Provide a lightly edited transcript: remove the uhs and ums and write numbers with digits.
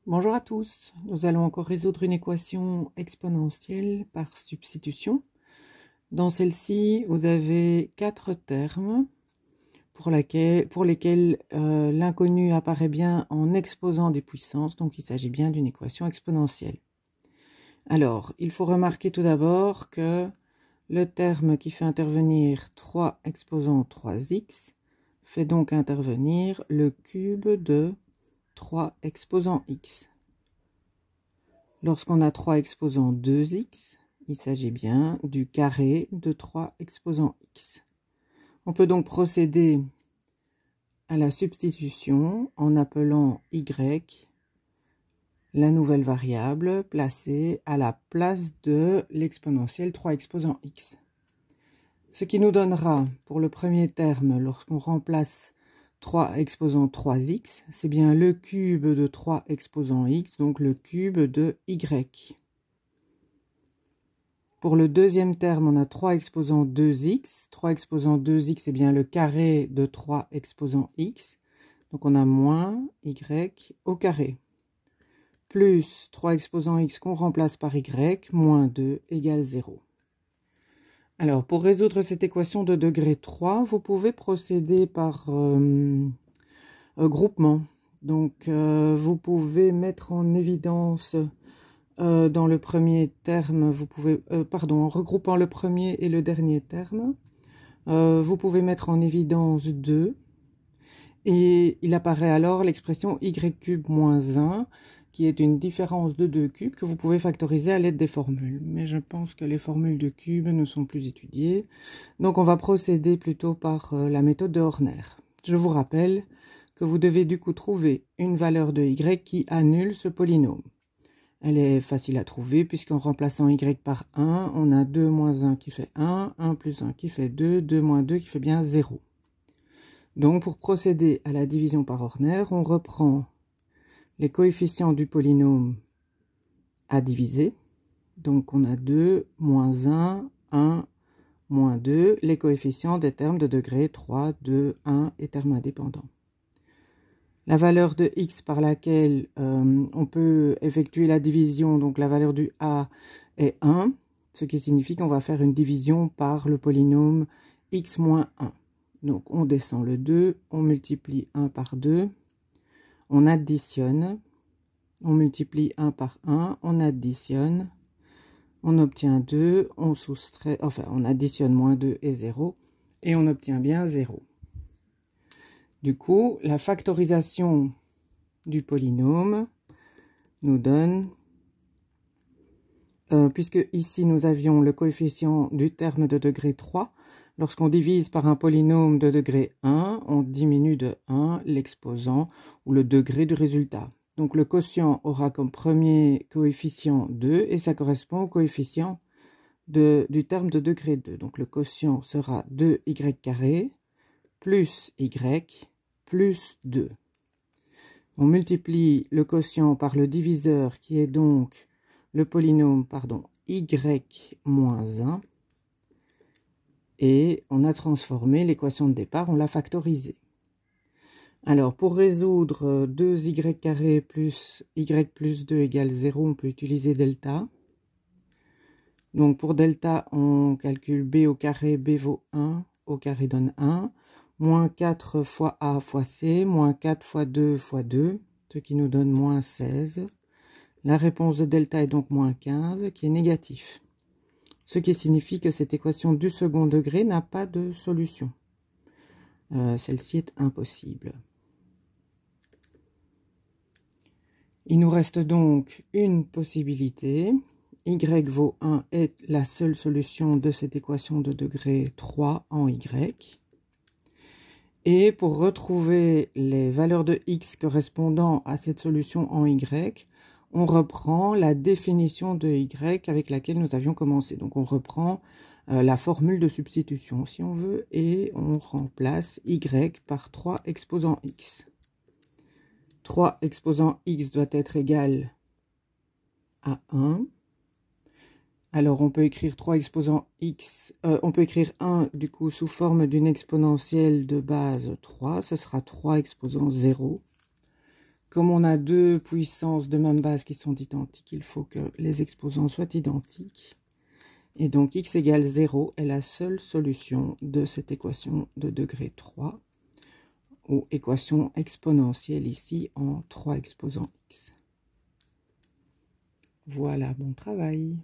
Bonjour à tous, nous allons encore résoudre une équation exponentielle par substitution. Dans celle-ci, vous avez 4 termes pour lesquels l'inconnu apparaît bien en exposant des puissances, donc il s'agit bien d'une équation exponentielle. Alors, il faut remarquer tout d'abord que le terme qui fait intervenir 3 exposant 3x fait donc intervenir le cube de 3 exposant x. Lorsqu'on a 3 exposant 2x, il s'agit bien du carré de 3 exposant x. On peut donc procéder à la substitution en appelant y la nouvelle variable placée à la place de l'exponentielle 3 exposant x. Ce qui nous donnera pour le premier terme, lorsqu'on remplace 3 exposant 3x, c'est bien le cube de 3 exposant x, donc le cube de y. Pour le deuxième terme, on a 3 exposant 2x. 3 exposant 2x, c'est bien le carré de 3 exposant x. Donc on a moins y au carré. Plus 3 exposant x qu'on remplace par y, moins 2 égale 0. Alors, pour résoudre cette équation de degré 3, vous pouvez procéder par groupement. Donc, vous pouvez mettre en évidence dans le premier terme, en regroupant le premier et le dernier terme, vous pouvez mettre en évidence 2. Et il apparaît alors l'expression y cube moins 1, qui est une différence de 2 cubes que vous pouvez factoriser à l'aide des formules. Mais je pense que les formules de cubes ne sont plus étudiées. Donc on va procéder plutôt par la méthode de Horner. Je vous rappelle que vous devez du coup trouver une valeur de y qui annule ce polynôme. Elle est facile à trouver puisqu'en remplaçant y par 1, on a 2 moins 1 qui fait 1, 1 plus 1 qui fait 2, 2 moins 2 qui fait bien 0. Donc pour procéder à la division par Horner, on reprend les coefficients du polynôme à diviser. Donc on a 2, moins 1, 1, moins 2, les coefficients des termes de degré 3, 2, 1 et termes indépendants. La valeur de x par laquelle on peut effectuer la division, donc la valeur du a est 1, ce qui signifie qu'on va faire une division par le polynôme x moins 1. Donc on descend le 2, on multiplie 1 par 2, on additionne, on multiplie 1 par 1, on additionne, on obtient 2, on soustrait, enfin on additionne moins 2 et 0, et on obtient bien 0. Du coup, la factorisation du polynôme nous donne, puisque ici nous avions le coefficient du terme de degré 3, lorsqu'on divise par un polynôme de degré 1, on diminue de 1 l'exposant ou le degré du résultat. Donc le quotient aura comme premier coefficient 2 et ça correspond au coefficient du terme de degré 2. Donc le quotient sera 2y carré plus y plus 2. On multiplie le quotient par le diviseur qui est donc le polynôme, y moins 1. Et on a transformé l'équation de départ, on l'a factorisée. Alors pour résoudre 2y carré plus y plus 2 égale 0, on peut utiliser delta. Donc pour delta, on calcule b au carré, b vaut 1, au carré donne 1. Moins 4 fois a fois c, moins 4 fois 2 fois 2, ce qui nous donne moins 16. La réponse de delta est donc moins 15, qui est négatif. Ce qui signifie que cette équation du second degré n'a pas de solution. Celle-ci est impossible. Il nous reste donc une possibilité. Y vaut 1 est la seule solution de cette équation de degré 3 en y. Et pour retrouver les valeurs de x correspondant à cette solution en y, on reprend la définition de y avec laquelle nous avions commencé. Donc on reprend la formule de substitution si on veut et on remplace y par 3 exposant x. 3 exposant x doit être égal à 1. Alors on peut écrire 3 exposant x, on peut écrire 1 du coup sous forme d'une exponentielle de base 3, ce sera 3 exposant 0, comme on a deux puissances de même base qui sont identiques, il faut que les exposants soient identiques. Et donc x égale 0 est la seule solution de cette équation de degré 3, ou équation exponentielle ici en 3 exposants x. Voilà, bon travail.